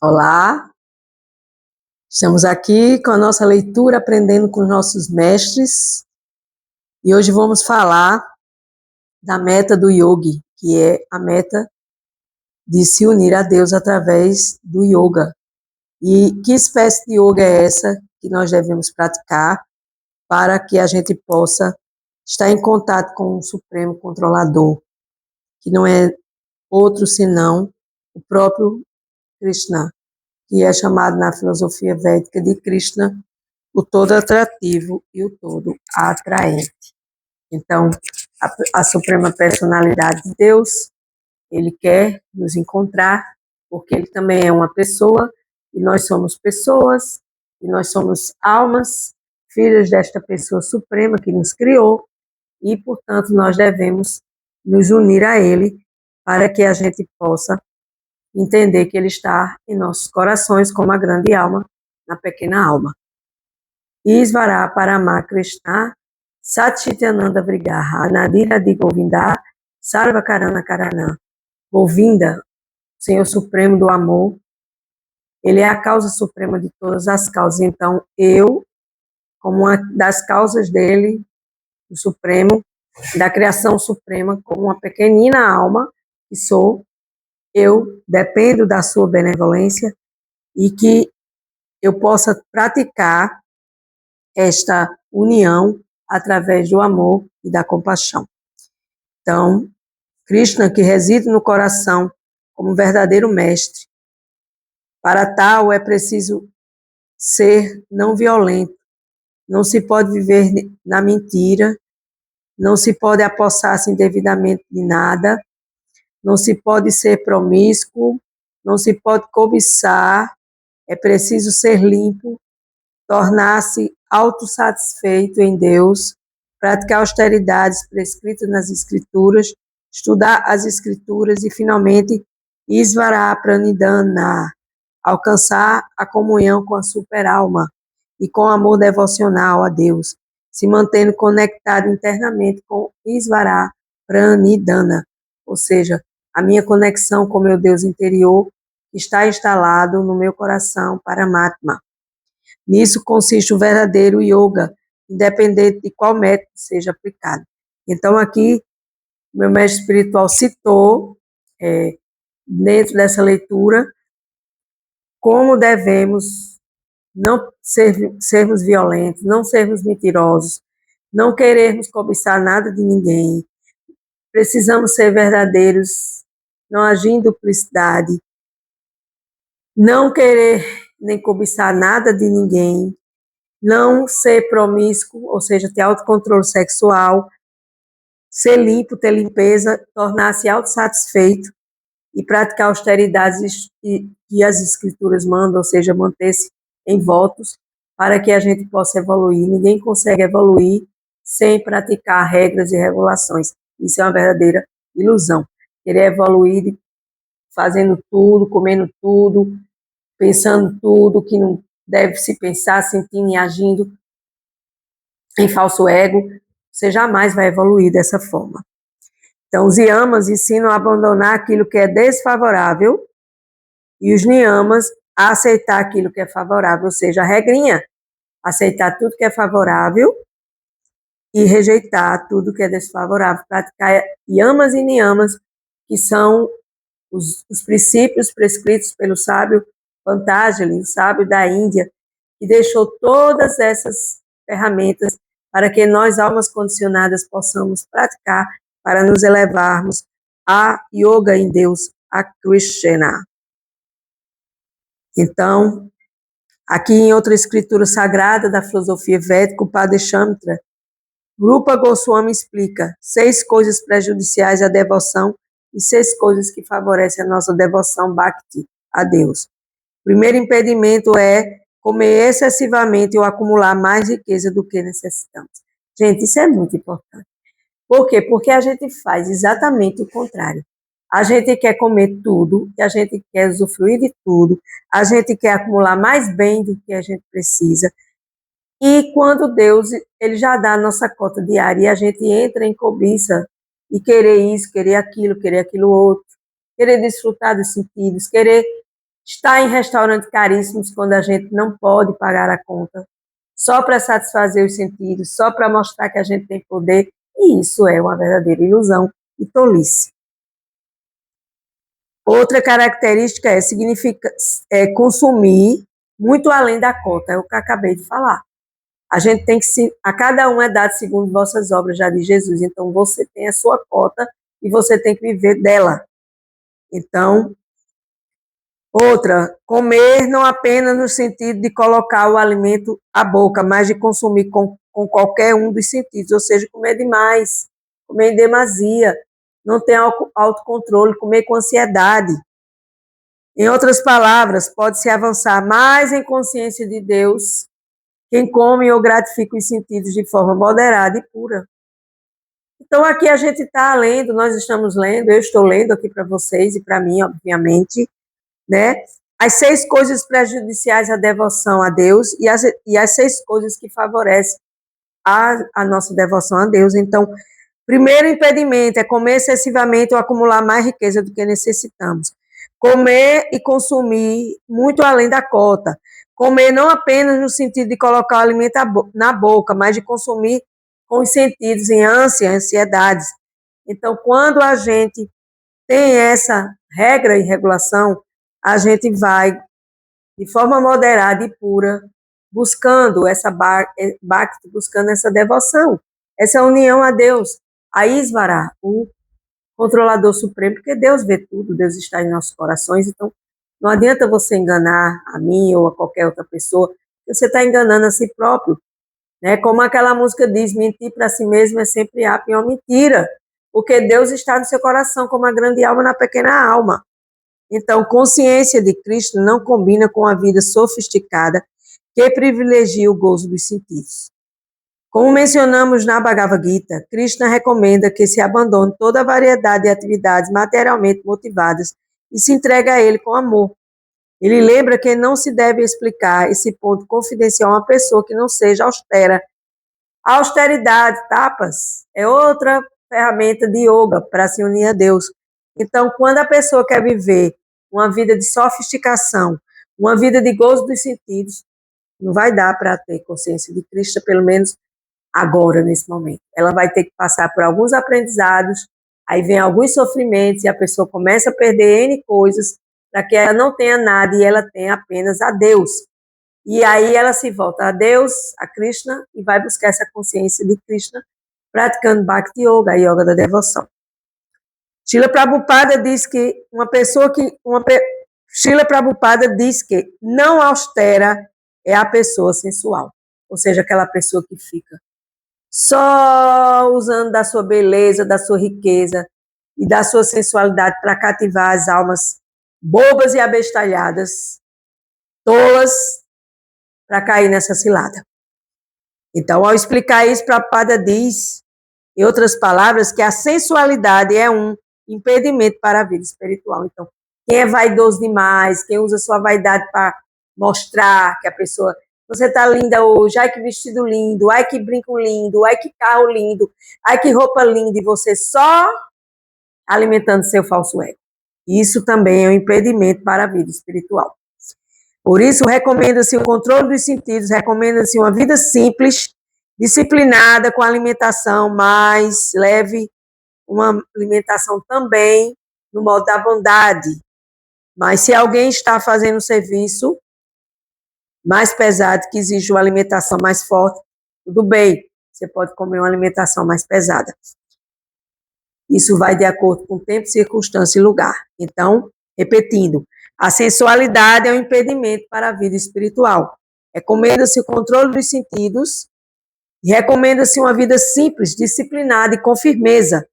Olá, estamos aqui com a nossa leitura Aprendendo com nossos Mestres e hoje vamos falar da meta do yogi, que é a meta de se unir a Deus através do yoga. E que espécie de yoga é essa que nós devemos praticar para que a gente possa estar em contato com o Supremo Controlador, que não é outro senão o próprio Krishna, que é chamado na filosofia védica de Krishna, o todo atrativo e o todo atraente. Então, a suprema personalidade de Deus, ele quer nos encontrar, porque ele também é uma pessoa, e nós somos pessoas, e nós somos almas, filhos desta pessoa suprema que nos criou, e, portanto, nós devemos nos unir a ele para que a gente possa entender que ele está em nossos corações como a grande alma, na pequena alma. Isvara Parama Krishna Satchitananda Vrigaha Nadira de Govinda Sarva Karana Karana. Govinda, Senhor Supremo do Amor, ele é a causa suprema de todas as causas. Então, eu, como uma das causas dele, do Supremo, da criação suprema, como uma pequenina alma que sou, eu dependo da sua benevolência e que eu possa praticar esta união através do amor e da compaixão. Então, Krishna, que reside no coração como verdadeiro mestre, para tal é preciso ser não violento, não se pode viver na mentira, não se pode apossar-se indevidamente de nada, não se pode ser promíscuo, não se pode cobiçar, é preciso ser limpo, tornar-se autossatisfeito em Deus, praticar austeridades prescritas nas Escrituras, estudar as Escrituras e, finalmente, Isvara Pranidhana, alcançar a comunhão com a superalma e com amor devocional a Deus, se mantendo conectado internamente com Isvara Pranidhana, ou seja, a minha conexão com meu Deus interior está instalado no meu coração Paramatma. Nisso consiste o verdadeiro yoga, independente de qual método seja aplicado. Então, aqui, meu mestre espiritual citou, dentro dessa leitura, como devemos não sermos violentos, não sermos mentirosos, não querermos cobiçar nada de ninguém. Precisamos ser verdadeiros, não agir em duplicidade, não querer nem cobiçar nada de ninguém, não ser promíscuo, ou seja, ter autocontrole sexual, ser limpo, ter limpeza, tornar-se autossatisfeito e praticar austeridades que as escrituras mandam, ou seja, manter-se em votos, para que a gente possa evoluir. Ninguém consegue evoluir sem praticar regras e regulações. Isso é uma verdadeira ilusão. Querer evoluir fazendo tudo, comendo tudo, pensando tudo que não deve se pensar, sentindo e agindo em falso ego, você jamais vai evoluir dessa forma. Então, os yamas ensinam a abandonar aquilo que é desfavorável e os niyamas a aceitar aquilo que é favorável, ou seja, a regrinha, aceitar tudo que é favorável e rejeitar tudo que é desfavorável, praticar yamas e niyamas, que são os princípios prescritos pelo sábio Patanjali, o sábio da Índia, que deixou todas essas ferramentas para que nós, almas condicionadas, possamos praticar para nos elevarmos a yoga em Deus, a Krishna. Então, aqui em outra escritura sagrada da filosofia védica, o Padeshamitra, Rupa Goswami explica 6 coisas prejudiciais à devoção e 6 coisas que favorecem a nossa devoção bhakti a Deus. O primeiro impedimento é comer excessivamente ou acumular mais riqueza do que necessitamos. Gente, isso é muito importante. Por quê? Porque a gente faz exatamente o contrário. A gente quer comer tudo, a gente quer usufruir de tudo, a gente quer acumular mais bem do que a gente precisa. E quando Deus, ele já dá a nossa cota diária e a gente entra em cobiça e querer isso, querer aquilo outro, querer desfrutar dos sentidos, querer estar em restaurantes caríssimos quando a gente não pode pagar a conta, só para satisfazer os sentidos, só para mostrar que a gente tem poder, e isso é uma verdadeira ilusão e tolice. Outra característica é consumir muito além da cota, é o que eu acabei de falar. A gente tem que a cada um é dado segundo vossas obras, já diz Jesus. Então você tem a sua cota e você tem que viver dela. Então, outra, comer não apenas no sentido de colocar o alimento à boca, mas de consumir com qualquer um dos sentidos, ou seja, comer demais, comer em demasia, não ter autocontrole, comer com ansiedade. Em outras palavras, pode-se avançar mais em consciência de Deus quem come ou gratifica os sentidos de forma moderada e pura. Então, aqui a gente está lendo, nós estamos lendo, eu estou lendo aqui para vocês e para mim, obviamente, né? As 6 coisas prejudiciais à devoção a Deus e as 6 coisas que favorecem a nossa devoção a Deus. Então, primeiro impedimento é comer excessivamente ou acumular mais riqueza do que necessitamos. Comer e consumir muito além da cota. Comer não apenas no sentido de colocar o alimento na boca, mas de consumir com os sentidos em ânsia, ansiedades. Então, quando a gente tem essa regra e regulação, a gente vai, de forma moderada e pura, buscando buscando essa devoção, essa união a Deus, a Isvara, o controlador supremo, porque Deus vê tudo, Deus está em nossos corações, então não adianta você enganar a mim ou a qualquer outra pessoa, você está enganando a si próprio, né? Como aquela música diz, mentir para si mesmo é sempre a pior mentira, porque Deus está no seu coração como a grande alma na pequena alma. Então, consciência de Cristo não combina com a vida sofisticada que privilegia o gozo dos sentidos. Como mencionamos na Bhagavad Gita, Krishna recomenda que se abandone toda a variedade de atividades materialmente motivadas e se entregue a ele com amor. Ele lembra que não se deve explicar esse ponto confidencial a uma pessoa que não seja austera. A austeridade, tapas, é outra ferramenta de yoga para se unir a Deus. Então, quando a pessoa quer viver uma vida de sofisticação, uma vida de gozo dos sentidos, não vai dar para ter consciência de Cristo, pelo menos agora, nesse momento. Ela vai ter que passar por alguns aprendizados, aí vem alguns sofrimentos e a pessoa começa a perder N coisas para que ela não tenha nada e ela tenha apenas a Deus. E aí ela se volta a Deus, a Krishna, e vai buscar essa consciência de Krishna, praticando Bhakti Yoga, a yoga da devoção. Srila Prabhupada diz que Srila Prabhupada diz que não austera é a pessoa sensual, ou seja, aquela pessoa que fica só usando da sua beleza, da sua riqueza e da sua sensualidade para cativar as almas bobas e abestalhadas, tolas, para cair nessa cilada. Então, ao explicar isso, Prabhupada diz, em outras palavras, que a sensualidade é um impedimento para a vida espiritual. Então, quem é vaidoso demais, quem usa sua vaidade para mostrar que a pessoa... Você está linda hoje, ai que vestido lindo, ai que brinco lindo, ai que carro lindo, ai que roupa linda, e você só alimentando seu falso ego. Isso também é um impedimento para a vida espiritual. Por isso, recomenda-se o controle dos sentidos, recomenda-se uma vida simples, disciplinada, com alimentação mais leve, uma alimentação também no modo da bondade. Mas se alguém está fazendo um serviço mais pesado, que exige uma alimentação mais forte, tudo bem, você pode comer uma alimentação mais pesada. Isso vai de acordo com o tempo, circunstância e lugar. Então, repetindo, a sensualidade é um impedimento para a vida espiritual. Recomenda-se o controle dos sentidos e recomenda-se uma vida simples, disciplinada e com firmeza,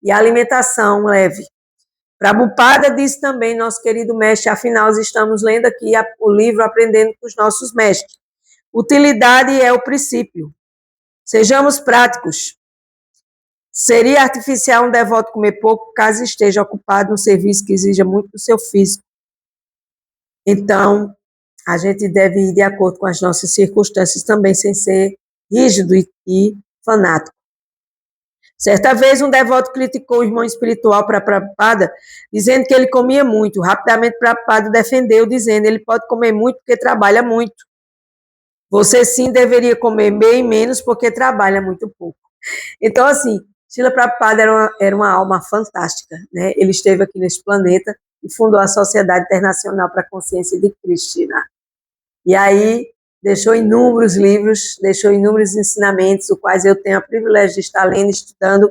e a alimentação leve. Prabhupada disse também, nosso querido mestre, afinal, estamos lendo aqui o livro Aprendendo com os Nossos Mestres. Utilidade é o princípio. Sejamos práticos. Seria artificial um devoto comer pouco, caso esteja ocupado num serviço que exija muito do seu físico. Então, a gente deve ir de acordo com as nossas circunstâncias também, sem ser rígido e fanático. Certa vez, um devoto criticou o irmão espiritual para Prabhupada, dizendo que ele comia muito. Rapidamente, Prabhupada defendeu, dizendo: ele pode comer muito porque trabalha muito. Você sim deveria comer bem menos porque trabalha muito pouco. Então, assim, Srila Prabhupada era uma alma fantástica, né? Ele esteve aqui nesse planeta e fundou a Sociedade Internacional para a Consciência de Krishna. E aí deixou inúmeros livros, deixou inúmeros ensinamentos, os quais eu tenho o privilégio de estar lendo, estudando,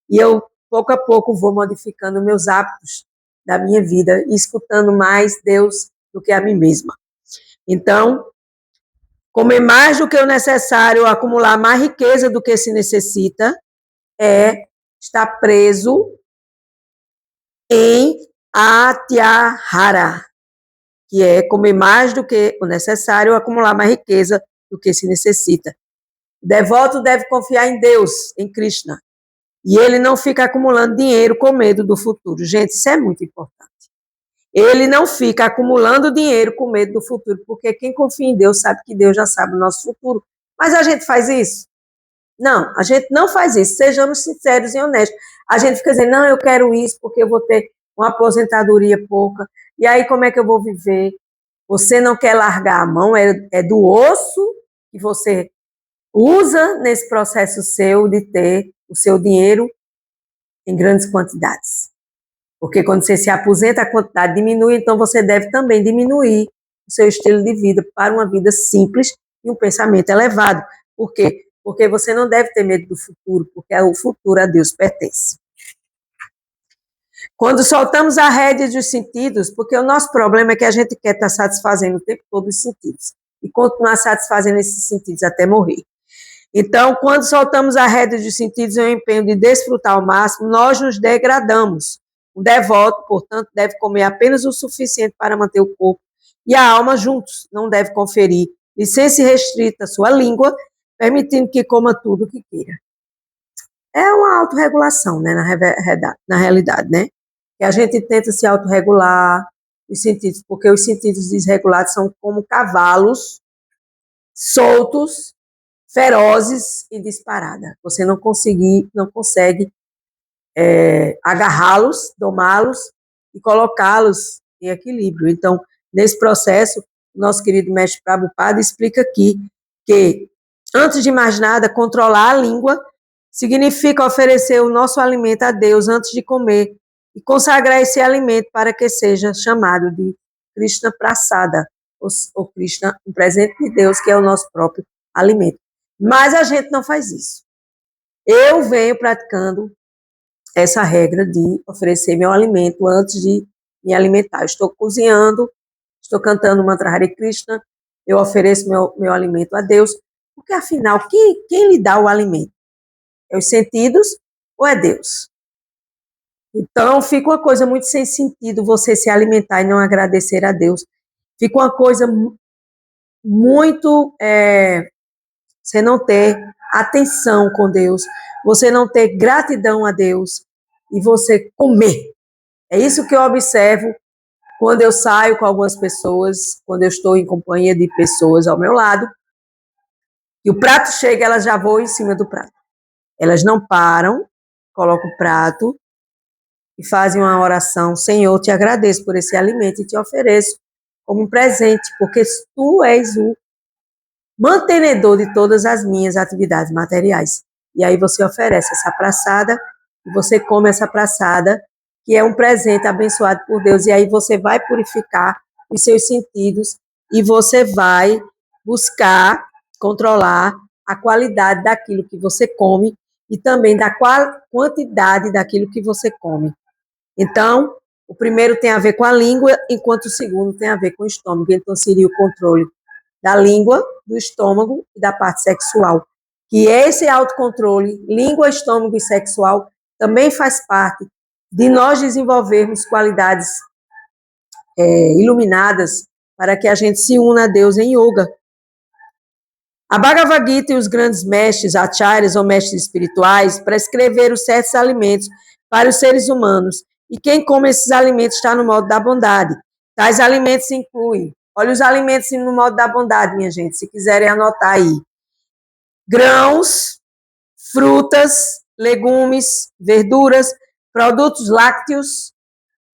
e eu, pouco a pouco, vou modificando meus hábitos da minha vida e escutando mais Deus do que a mim mesma. Então, comer mais do que o necessário, acumular mais riqueza do que se necessita, é estar preso em Atyahara, que é comer mais do que o necessário, acumular mais riqueza do que se necessita. O devoto deve confiar em Deus, em Krishna, e ele não fica acumulando dinheiro com medo do futuro. Gente, isso é muito importante. Ele não fica acumulando dinheiro com medo do futuro, porque quem confia em Deus sabe que Deus já sabe o nosso futuro. Mas a gente faz isso? Não, a gente não faz isso. Sejamos sinceros e honestos. A gente fica dizendo, não, eu quero isso porque eu vou ter uma aposentadoria pouca. E aí, como é que eu vou viver? Você não quer largar a mão, é do osso que você usa nesse processo seu de ter o seu dinheiro em grandes quantidades. Porque quando você se aposenta, a quantidade diminui, então você deve também diminuir o seu estilo de vida para uma vida simples e um pensamento elevado. Por quê? Porque você não deve ter medo do futuro, porque o futuro a Deus pertence. Quando soltamos a rédea dos sentidos, porque o nosso problema é que a gente quer estar satisfazendo o tempo todo os sentidos, e continuar satisfazendo esses sentidos até morrer. Então, quando soltamos a rédea dos sentidos em um empenho de desfrutar ao máximo, nós nos degradamos. O devoto, portanto, deve comer apenas o suficiente para manter o corpo e a alma juntos. Não deve conferir licença restrita à sua língua, permitindo que coma tudo o que queira. É uma autorregulação, né, na realidade, né? Que a gente tenta se autorregular os sentidos, porque os sentidos desregulados são como cavalos soltos, ferozes e disparada. Você não consegue agarrá-los, domá-los e colocá-los em equilíbrio. Então, nesse processo, o nosso querido mestre Prabhupada explica aqui que, antes de mais nada, controlar a língua significa oferecer o nosso alimento a Deus antes de comer e consagrar esse alimento para que seja chamado de Krishna Prasada, ou Krishna, um presente de Deus, que é o nosso próprio alimento. Mas a gente não faz isso. Eu venho praticando essa regra de oferecer meu alimento antes de me alimentar. Eu estou cozinhando, estou cantando o mantra Hare Krishna, eu ofereço meu alimento a Deus, porque afinal, quem lhe dá o alimento? É os sentidos ou é Deus? Então, fica uma coisa muito sem sentido você se alimentar e não agradecer a Deus. Fica uma coisa muito... você não ter atenção com Deus, você não ter gratidão a Deus e você comer. É isso que eu observo quando eu saio com algumas pessoas, quando eu estou em companhia de pessoas ao meu lado, e o prato chega, elas já vão em cima do prato. Elas não param, colocam o prato e fazem uma oração: Senhor, te agradeço por esse alimento e te ofereço como um presente, porque tu és o mantenedor de todas as minhas atividades materiais. E aí você oferece essa praçada, e você come essa praçada, que é um presente abençoado por Deus, e aí você vai purificar os seus sentidos, e você vai buscar controlar a qualidade daquilo que você come, e também da quantidade daquilo que você come. Então, o primeiro tem a ver com a língua, enquanto o segundo tem a ver com o estômago. Então, seria o controle da língua, do estômago e da parte sexual. Que esse autocontrole, língua, estômago e sexual, também faz parte de nós desenvolvermos qualidades iluminadas para que a gente se una a Deus em yoga. A Bhagavad Gita e os grandes mestres, acharyas ou mestres espirituais, prescreveram certos alimentos para os seres humanos. E quem come esses alimentos está no modo da bondade. Tais alimentos incluem... Olha os alimentos no modo da bondade, minha gente, se quiserem anotar aí: grãos, frutas, legumes, verduras, produtos lácteos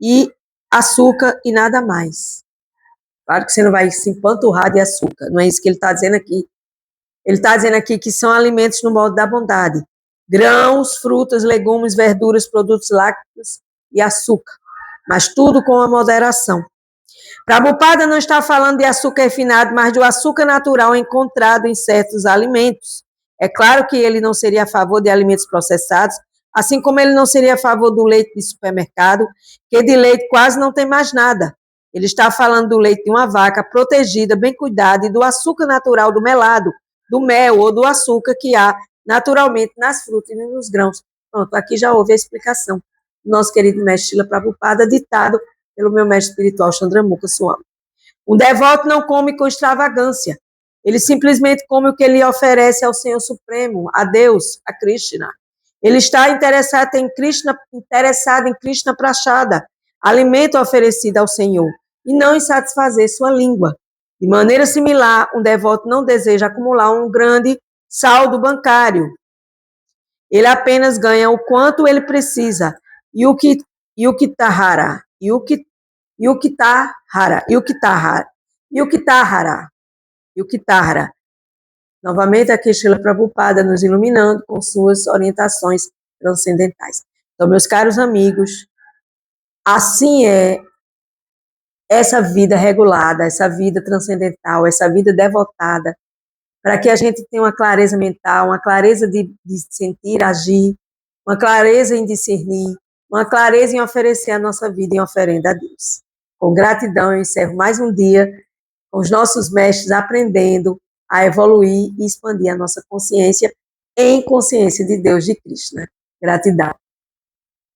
e açúcar e nada mais. Claro que você não vai se empanturrar de açúcar, não é isso que ele está dizendo aqui. Ele está dizendo aqui que são alimentos no modo da bondade. Grãos, frutas, legumes, verduras, produtos lácteos e açúcar. Mas tudo com a moderação. Prabhupada não está falando de açúcar refinado, mas do açúcar natural encontrado em certos alimentos. É claro que ele não seria a favor de alimentos processados, assim como ele não seria a favor do leite de supermercado, que de leite quase não tem mais nada. Ele está falando do leite de uma vaca protegida, bem cuidada, e do açúcar natural do melado, do mel ou do açúcar que há naturalmente nas frutas e nos grãos. Pronto, aqui já houve a explicação. Nosso querido mestre Srila Prabhupada, ditado pelo meu mestre espiritual Chandramukha Swami. Um devoto não come com extravagância. Ele simplesmente come o que ele oferece ao Senhor Supremo, a Deus, a Krishna. Ele está interessado em Krishna Prashada, alimento oferecido ao Senhor, e não em satisfazer sua língua. De maneira similar, um devoto não deseja acumular um grande saldo bancário. Ele apenas ganha o quanto ele precisa e o que tahara, e o que tahara. Novamente aqui Srila Prabhupada nos iluminando com suas orientações transcendentais. Então, meus caros amigos, assim é essa vida regulada, essa vida transcendental, essa vida devotada, para que a gente tenha uma clareza mental, uma clareza de sentir, agir, uma clareza em discernir, uma clareza em oferecer a nossa vida em oferenda a Deus. Com gratidão, eu encerro mais um dia com os nossos mestres aprendendo a evoluir e expandir a nossa consciência em consciência de Deus, de Krishna. Gratidão.